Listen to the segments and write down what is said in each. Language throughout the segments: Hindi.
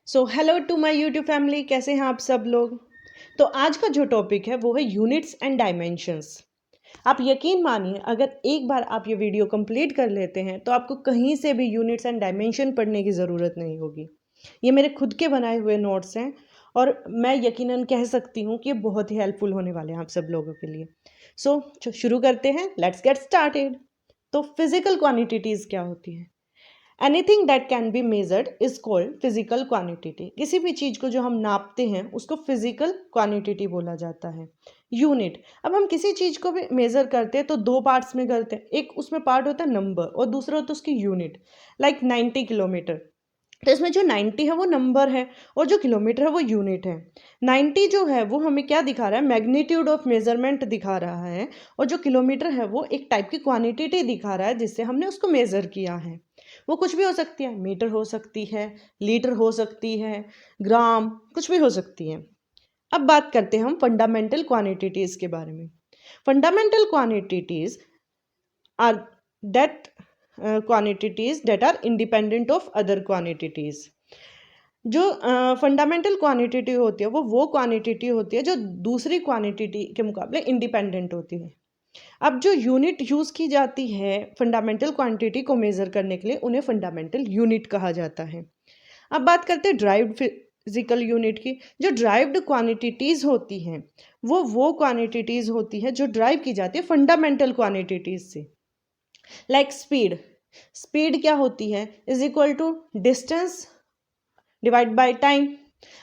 So hello to my YouTube family, कैसे हैं आप सब लोग। तो आज का जो टॉपिक है वो है यूनिट्स एंड डायमेंशंस। आप यकीन मानिए, अगर एक बार आप ये वीडियो कंप्लीट कर लेते हैं तो आपको कहीं से भी यूनिट्स एंड डायमेंशन पढ़ने की ज़रूरत नहीं होगी। ये मेरे खुद के बनाए हुए नोट्स हैं और मैं यकीनन कह सकती हूँ कि ये बहुत ही हेल्पफुल होने वाले हैं आप सब लोगों के लिए। सो शुरू करते हैं, लेट्स गेट स्टार्टेड। तो फिजिकल क्वांटिटीज़ क्या होती हैं? Anything that can be measured is called physical quantity. किसी भी चीज़ को जो हम नापते हैं उसको फिजिकल क्वांटिटी बोला जाता है। यूनिट, अब हम किसी चीज़ को भी मेज़र करते हैं तो दो पार्ट्स में करते हैं। एक उसमें पार्ट होता है नंबर और दूसरा होता है उसकी यूनिट। लाइक 90 किलोमीटर, तो इसमें जो 90 है वो नंबर है और जो किलोमीटर है वो यूनिट है। 90 जो है वो हमें क्या दिखा रहा है? मैग्नीट्यूड ऑफ मेजरमेंट दिखा रहा है। और जो किलोमीटर है वो एक टाइप की क्वांटिटी दिखा रहा है जिससे हमने उसको मेज़र किया है। वो कुछ भी हो सकती है, मीटर हो सकती है, लीटर हो सकती है, ग्राम, कुछ भी हो सकती है। अब बात करते हैं हम फंडामेंटल क्वांटिटीज़ के बारे में। Fundamental quantities are that quantities that are independent of other quantities। जो फंडामेंटल क्वांटिटी होती है वो क्वांटिटी होती है जो दूसरी क्वांटिटी के मुकाबले इंडिपेंडेंट होती है। अब जो यूनिट यूज़ की जाती है फंडामेंटल क्वांटिटी को मेज़र करने के लिए, उन्हें फंडामेंटल यूनिट कहा जाता है। अब बात करते हैं ड्राइव्ड फिजिकल यूनिट की। जो ड्राइव्ड क्वांटिटीज़ होती हैं वो क्वांटिटीज़ होती है जो ड्राइव की जाती है फंडामेंटल क्वांटिटीज़ से। लाइक स्पीड, स्पीड क्या होती है? Is equal to distance divide by time.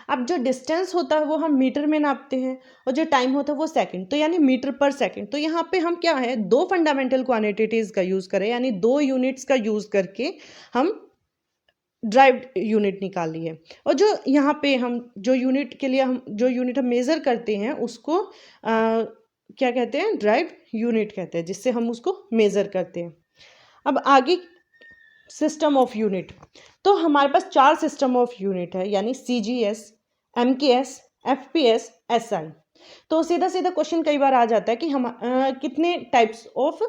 अब जो डिस्टेंस होता है वो हम मीटर में नापते हैं और जो टाइम होता है वो सेकंड, तो यानी मीटर पर सेकंड। तो यहाँ पे हम क्या है, दो फंडामेंटल क्वांटिटीज़ का यूज़ करें, यानी दो यूनिट्स का यूज़ करके हम ड्राइव्ड यूनिट निकाली है। और जो यहाँ पे हम जो यूनिट के लिए हम जो यूनिट हम मेज़र करते हैं उसको क्या कहते हैं? ड्राइव्ड यूनिट कहते हैं, जिससे हम उसको मेज़र करते हैं। अब आगे सिस्टम ऑफ यूनिट, तो हमारे पास चार सिस्टम ऑफ यूनिट है, यानी CGS, MKS, FPS, SI। तो सीधा सीधा क्वेश्चन कई बार आ जाता है कि हम कितने टाइप्स ऑफ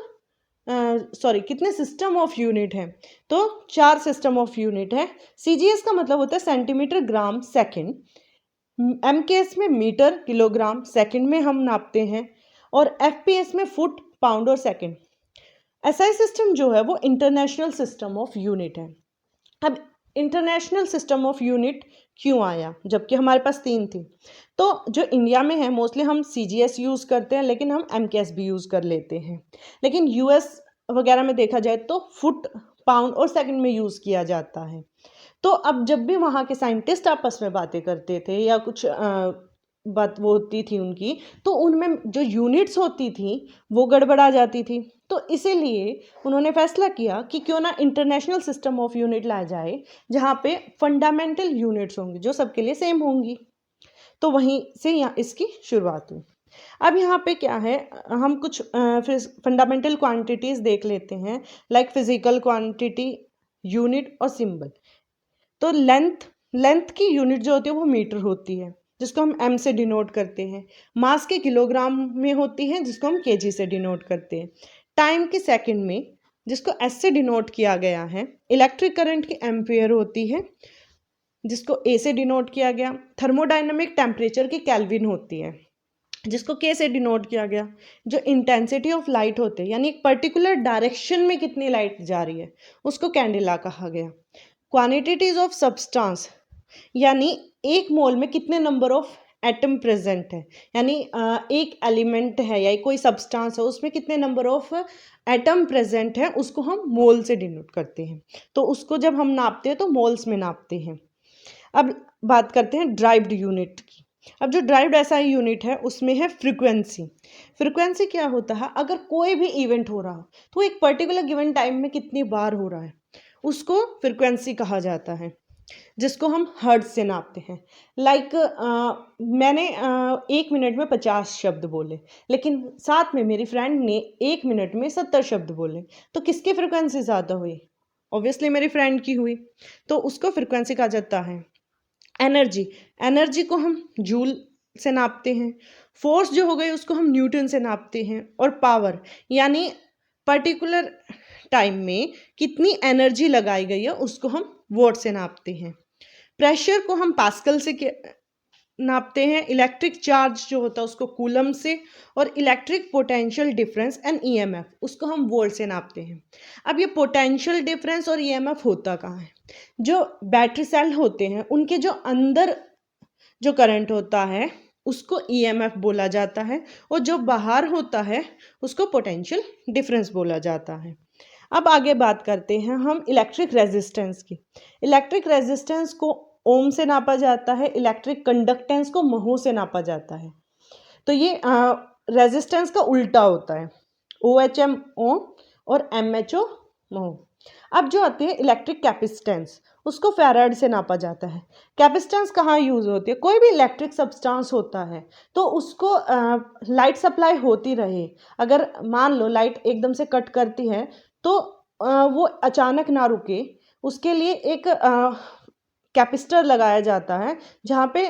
कितने सिस्टम ऑफ यूनिट हैं? तो चार सिस्टम ऑफ यूनिट है। CGS का मतलब होता है सेंटीमीटर, ग्राम, सेकंड। MKS में मीटर, किलोग्राम, सेकंड में हम नापते हैं। और FPS में फुट, पाउंड और सेकंड। SI सिस्टम जो है वो इंटरनेशनल सिस्टम ऑफ यूनिट है। अब इंटरनेशनल सिस्टम ऑफ यूनिट क्यों आया जबकि हमारे पास तीन थी? तो जो इंडिया में है मोस्टली हम CGS यूज़ करते हैं, लेकिन हम MKS भी यूज़ कर लेते हैं। लेकिन US वगैरह में देखा जाए तो फुट, पाउंड और सेकंड में यूज़ किया जाता है। तो अब जब भी वहाँ के साइंटिस्ट आपस में बातें करते थे या कुछ बात वो होती थी उनकी, तो उनमें जो यूनिट्स होती थी वो गड़बड़ा जाती थी। तो इसीलिए उन्होंने फैसला किया कि क्यों ना इंटरनेशनल सिस्टम ऑफ यूनिट लाया जाए, जहाँ पे फंडामेंटल यूनिट्स होंगी जो सबके लिए सेम होंगी। तो वहीं से यहाँ इसकी शुरुआत हुई। अब यहाँ पे क्या है, हम कुछ फंडामेंटल क्वांटिटीज़ देख लेते हैं, लाइक फिजिकल क्वांटिटी, यूनिट और सिंबल। तो लेंथ, लेंथ की यूनिट जो होती है वो मीटर होती है, जिसको हम M से डिनोट करते हैं। मास के किलोग्राम में होती है, जिसको हम kg से डिनोट करते हैं। टाइम की सेकंड में, जिसको S से डिनोट किया गया है। इलेक्ट्रिक करंट की एम्पियर होती है, जिसको A से डिनोट किया गया। थर्मोडाइनमिक टेम्परेचर की केल्विन होती है, जिसको K से डिनोट किया गया। जो इंटेंसिटी ऑफ लाइट होते हैं, यानी एक पर्टिकुलर डायरेक्शन में कितनी लाइट जा रही है, उसको कैंडेला कहा गया। क्वांटिटीज ऑफ सब्सटेंस, यानी एक मोल में कितने नंबर ऑफ एटम प्रेजेंट है, यानी एक एलिमेंट है या कोई सब्सटेंस है उसमें कितने नंबर ऑफ एटम प्रेजेंट है, उसको हम मोल से डिनोट करते हैं। तो उसको जब हम नापते हैं तो मोल्स में नापते हैं। अब बात करते हैं ड्राइव्ड यूनिट की। अब जो ड्राइव्ड SI यूनिट है उसमें है फ्रीक्वेंसी। फ्रीक्वेंसी क्या होता है? अगर कोई भी इवेंट हो रहा हो तो एक पर्टिकुलर गिवन टाइम में कितनी बार हो रहा है, उसको फ्रीक्वेंसी कहा जाता है, जिसको हम हर्ट्ज से नापते हैं। लाइक मैंने 1 मिनट में 50 शब्द बोले, लेकिन साथ में मेरी फ्रेंड ने 1 मिनट में 70 शब्द बोले, तो किसकी फ्रीक्वेंसी ज़्यादा हुई? ऑब्वियसली मेरी फ्रेंड की हुई। तो उसको फ्रीक्वेंसी कहा जाता है। एनर्जी, एनर्जी को हम जूल से नापते हैं। फोर्स जो हो गई उसको हम न्यूटन से नापते हैं। और पावर, यानी पर्टिकुलर टाइम में कितनी एनर्जी लगाई गई है उसको हम वॉट से नापते हैं। प्रेशर को हम पास्कल से नापते हैं, इलेक्ट्रिक चार्ज जो होता है उसको कूलम से, और electric potential difference and EMF उसको हम वोल्ट से नापते हैं। अब ये पोटेंशियल डिफरेंस और ईएमएफ होता कहाँ है? जो बैटरी सेल होते हैं उनके जो अंदर जो करंट होता है उसको ईएमएफ बोला जाता है, और जो बाहर होता है उसको पोटेंशियल डिफरेंस बोला जाता है। अब आगे बात करते हैं हम इलेक्ट्रिक रेजिस्टेंस की। इलेक्ट्रिक रेजिस्टेंस को ओम से नापा जाता है, इलेक्ट्रिक कंडक्टेंस को महो से नापा जाता है। तो ये रेजिस्टेंस का उल्टा होता है, OHM ओम और MHO महो। अब जो आती है इलेक्ट्रिक कैपेसिटेंस, उसको फैराड से नापा जाता है। कैपेसिटेंस कहाँ यूज़ होती है? कोई भी इलेक्ट्रिक सब्सटेंस होता है तो उसको लाइट सप्लाई होती रहे। अगर मान लो लाइट एकदम से कट करती है तो वो अचानक ना रुके, उसके लिए एक कैपेसिटर लगाया जाता है जहाँ पे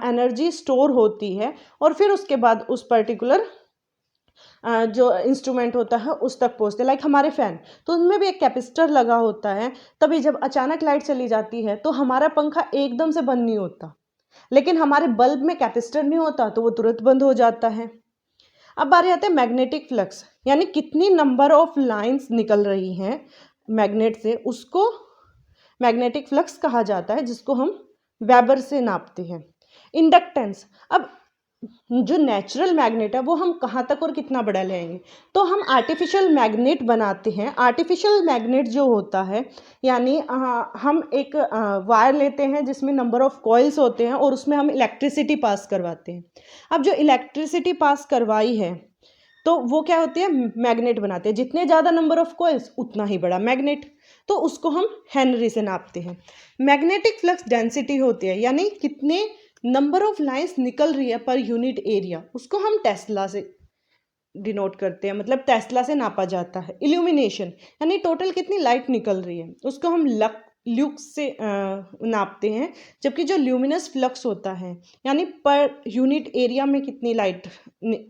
एनर्जी स्टोर होती है, और फिर उसके बाद उस पर्टिकुलर जो इंस्ट्रूमेंट होता है उस तक पहुँचते हैं। लाइक हमारे फ़ैन, तो उनमें भी एक कैपेसिटर लगा होता है। तभी जब अचानक लाइट चली जाती है तो हमारा पंखा एकदम से बंद नहीं होता, लेकिन हमारे बल्ब में कैपेसिटर नहीं होता तो वो तुरंत बंद हो जाता है। अब बारी आते हैं मैग्नेटिक फ्लक्स, यानी कितनी नंबर ऑफ लाइंस निकल रही हैं मैग्नेट से, उसको मैग्नेटिक फ्लक्स कहा जाता है, जिसको हम वेबर से नापते हैं। इंडक्टेंस, अब जो नेचुरल मैग्नेट है वो हम कहाँ तक और कितना बड़ा लेंगे? तो हम आर्टिफिशियल मैग्नेट बनाते हैं। आर्टिफिशियल मैग्नेट जो होता है, यानी हम एक वायर लेते हैं जिसमें नंबर ऑफ कॉइल्स होते हैं और उसमें हम इलेक्ट्रिसिटी पास करवाते हैं। अब जो इलेक्ट्रिसिटी पास करवाई है तो वो क्या होती है? मैग्नेट बनाते हैं। जितने ज़्यादा नंबर ऑफ कॉइल्स उतना ही बड़ा मैग्नेट, तो उसको हम हेनरी से नापते हैं। मैग्नेटिक फ्लक्स डेंसिटी होती है, यानी कितने नंबर ऑफ लाइंस निकल रही है पर यूनिट एरिया, उसको हम टेस्ला से डिनोट करते हैं, मतलब टेस्ला से नापा जाता है। इल्यूमिनेशन, यानी टोटल कितनी लाइट निकल रही है, उसको हम ल्यूक्स से नापते हैं। जबकि जो ल्यूमिनस फ्लक्स होता है, यानी पर यूनिट एरिया में कितनी लाइट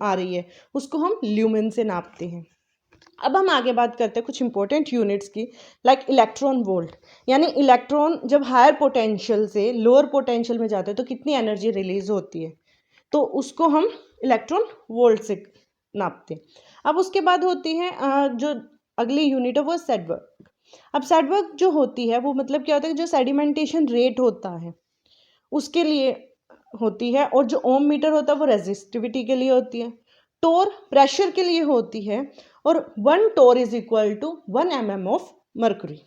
आ रही है, उसको हम ल्यूमिन से नापते हैं। अब हम आगे बात करते हैं कुछ इंपॉर्टेंट यूनिट्स की, लाइक इलेक्ट्रॉन वोल्ट, यानी इलेक्ट्रॉन जब हायर पोटेंशियल से लोअर पोटेंशियल में जाते हैं तो कितनी एनर्जी रिलीज होती है, तो उसको हम इलेक्ट्रॉन वोल्ट से नापते हैं। अब उसके बाद होती है जो अगली यूनिट है वो सेडवर्क। अब सेडवर्क जो होती है वो मतलब क्या होता है, जो सेडिमेंटेशन रेट होता है उसके लिए होती है, और जो ओम मीटर होता है वो रेजिस्टिविटी के लिए होती है। टोर प्रेशर के लिए होती है, और 1 torr is equal to 1 mm of mercury.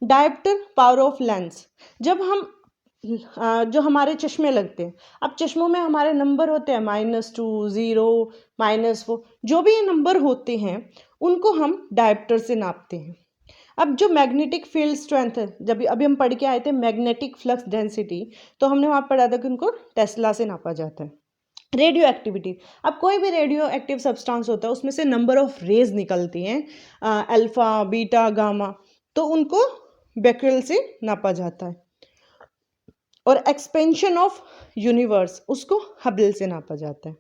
Dioptre power of lens, जब हम जो हमारे चश्मे लगते हैं, अब चश्मों में हमारे नंबर होते हैं -2, 0, -4, जो भी ये नंबर होते हैं उनको हम डायप्टर से नापते हैं। अब जो मैग्नेटिक फील्ड स्ट्रेंथ है, जब अभी हम पढ़ के आए थे मैग्नेटिक फ्लक्स डेंसिटी, तो हमने वहाँ पढ़ा था कि उनको टेस्ला से नापा जाता है। रेडियो एक्टिविटी, अब कोई भी रेडियो एक्टिव सब्सटेंस होता है उसमें से नंबर ऑफ रेज निकलती हैं, अल्फा, बीटा, गामा, तो उनको बेक्रेल से नापा जाता है। और एक्सपेंशन ऑफ यूनिवर्स, उसको हबल से नापा जाता है।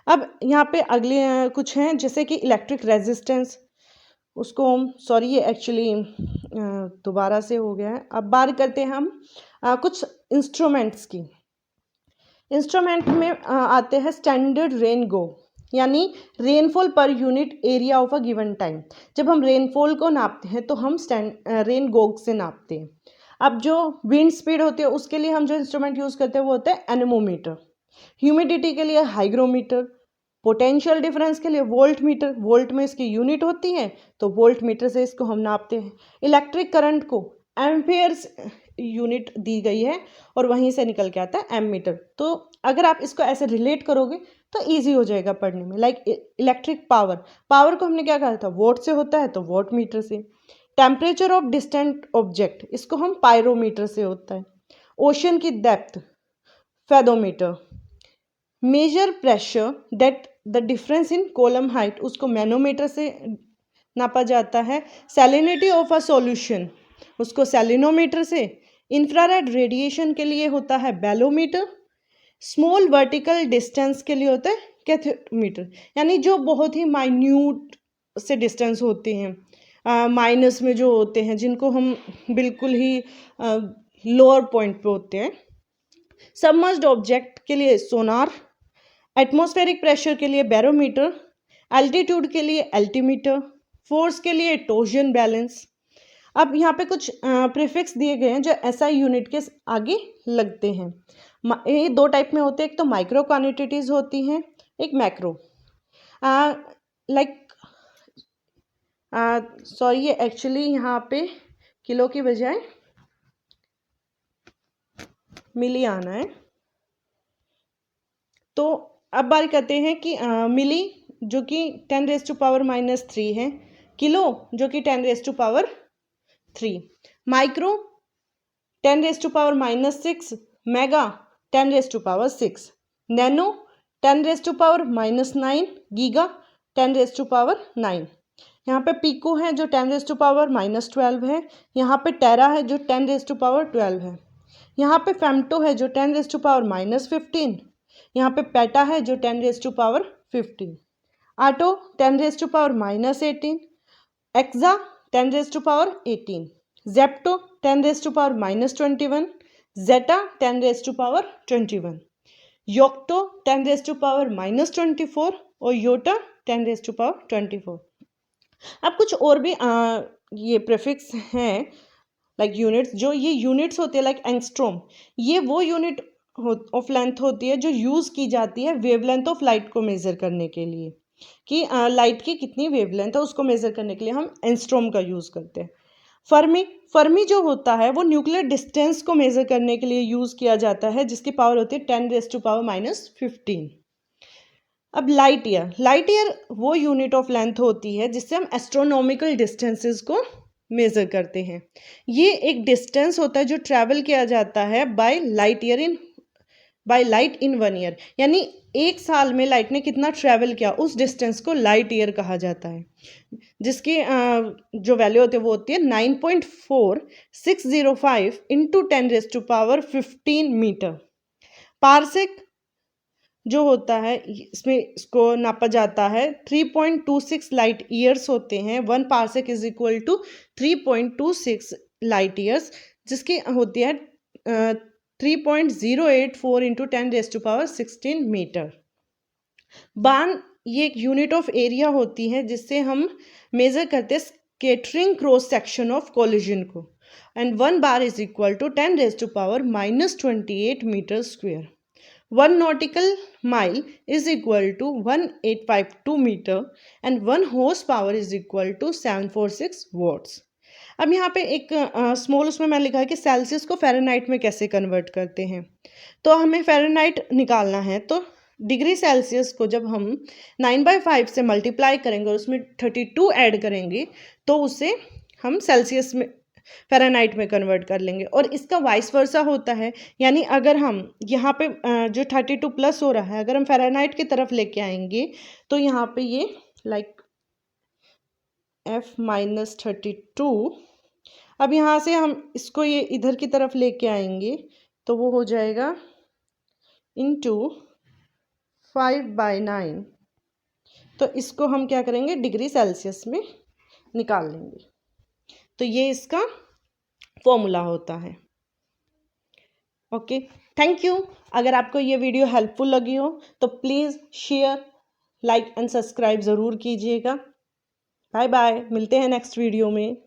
अब यहाँ पे अगले कुछ हैं, जैसे कि इलेक्ट्रिक रेजिस्टेंस, उसको सॉरी ये एक्चुअली दोबारा से हो गया है। अब बात करते हैं हम कुछ इंस्ट्रूमेंट्स की। इंस्ट्रूमेंट में आते हैं स्टैंडर्ड रेन गो, यानी rainfall per unit area of a given time. जब हम रेनफॉल को नापते हैं तो हम रेन गो से नापते हैं। अब जो विंड स्पीड होती है उसके लिए हम जो इंस्ट्रूमेंट यूज़ करते हैं वो होता है एनेमोमीटर। ह्यूमिडिटी के लिए हाइग्रोमीटर। पोटेंशियल डिफरेंस के लिए वोल्ट मीटर, वोल्ट में इसकी यूनिट होती है तो वोल्ट मीटर से इसको हम नापते हैं। इलेक्ट्रिक करंट को एम्पेयर्स यूनिट दी गई है और वहीं से निकल के आता है एम मीटर। तो अगर आप इसको ऐसे रिलेट करोगे तो इजी हो जाएगा पढ़ने में। लाइक इलेक्ट्रिक पावर, पावर को हमने क्या कहा था, वोट से होता है तो वोट मीटर से। टेम्परेचर ऑफ डिस्टेंट ऑब्जेक्ट, इसको हम पायरोमीटर से होता है। ओशन की depth, fathometer. Major pressure that the difference in column height, उसको मैनोमीटर से नापा जाता है। सैलिनिटी ऑफ अ सॉल्यूशन, उसको सैलिनोमीटर से। इंफ्रारेड रेडिएशन के लिए होता है बैलोमीटर। स्मॉल वर्टिकल डिस्टेंस के लिए होता है कैथोमीटर, यानी जो बहुत ही माइन्यूट से डिस्टेंस होते हैं, माइनस में जो होते हैं, जिनको हम बिल्कुल ही लोअर पॉइंट पे होते हैं। सबमर्ज्ड ऑब्जेक्ट के लिए सोनार, एटमॉस्फेरिक प्रेशर के लिए बैरोमीटर, एल्टीट्यूड के लिए एल्टीमीटर, फोर्स के लिए टोर्जन बैलेंस। अब यहाँ पे कुछ प्रीफिक्स दिए गए हैं जो एसआई यूनिट के आगे लगते हैं। ये दो टाइप में होते हैं, एक तो माइक्रो क्वांटिटीज होती हैं, एक मैक्रो। सॉरी, ये एक्चुअली यहाँ पे किलो की बजाय मिली आना है। तो अब बात करते हैं कि मिली जो कि 10⁻³ है, किलो जो कि 10⁻3, माइक्रो 10⁻⁻6, मेगा 10⁻6, नैनो 10⁻⁻9, गीगा 10⁻9। यहाँ पे पीको है जो 10⁻12 है, यहाँ पे टेरा है जो 10⁻12 है, यहाँ पे फेम्टो है जो 10⁻−15, यहाँ पे पेटा है जो 10⁻15, आटो 10⁻−18, एक्सा 10⁻18, जेप्टो 10⁻−21, जेटा 10⁻21, योक्टो 10⁻−24 और योटा 10⁻24। अब कुछ और भी ये प्रीफिक्स हैं लाइक यूनिट्स, जो ये यूनिट्स होती है लाइक एंगस्ट्रॉम, ये वो यूनिट ऑफ लेंथ होती है जो यूज़ की जाती है वेवलेंथ ऑफ लाइट को मेज़र करने के लिए, कि लाइट की कितनी वेवलेंथ है उसको मेज़र करने के लिए हम एंगस्ट्रॉम का यूज़ करते हैं। फर्मी जो होता है वो न्यूक्लियर डिस्टेंस को मेज़र करने के लिए यूज़ किया जाता है, जिसकी पावर होती है 10⁻⁻15। अब लाइट ईयर वो यूनिट ऑफ लेंथ होती है जिससे हम एस्ट्रोनॉमिकल डिस्टेंसेस को मेज़र करते हैं। ये एक डिस्टेंस होता है जो ट्रैवल किया जाता है बाय लाइट इन 1 ईयर, यानी एक साल में लाइट ने कितना ट्रैवल किया उस डिस्टेंस को लाइट ईयर कहा जाता है, जिसकी जो वैल्यू होती है वो होती है 9.4605 × 10⁻15 मीटर। पार्सेक जो होता है इसको नापा जाता है 3.26 लाइट ईयर्स होते हैं। 1 parsec is equal to 3.26 light years, जिसकी होती है 3.084 × 10⁻16 मीटर। बान ये एक यूनिट ऑफ एरिया होती है जिससे हम मेज़र करते हैं scattering cross section of collision को, and 1 bar is equal to 10⁻28 metre square. 1 nautical mile is equal to 1852 meter and 1 horsepower is equal to 746 watts। अब यहाँ पे एक स्मॉल उसमें मैंने लिखा है कि सेल्सियस को फ़ारेनहाइट में कैसे कन्वर्ट करते हैं। तो हमें फ़ारेनहाइट निकालना है, तो डिग्री सेल्सियस को जब हम 9/5 से मल्टीप्लाई करेंगे और उसमें 32 ऐड करेंगे तो उसे हम सेल्सियस में फ़ारेनहाइट में कन्वर्ट कर लेंगे, और इसका वाइस वर्सा होता है। यानी अगर हम यहाँ पे जो 32 प्लस हो रहा है अगर हम फ़ारेनहाइट की तरफ लेके आएंगे तो यहाँ पे ये लाइक F-32, अब यहाँ से हम इसको ये इधर की तरफ लेके आएंगे तो वो हो जाएगा इंटू 5/9। तो इसको हम क्या करेंगे डिग्री सेल्सियस में निकाल लेंगे। तो ये इसका फॉर्मूला होता है। Okay, thank you. अगर आपको ये वीडियो हेल्पफुल लगी हो तो please share, like and subscribe ज़रूर कीजिएगा। बाय बाय, मिलते हैं नेक्स्ट वीडियो में।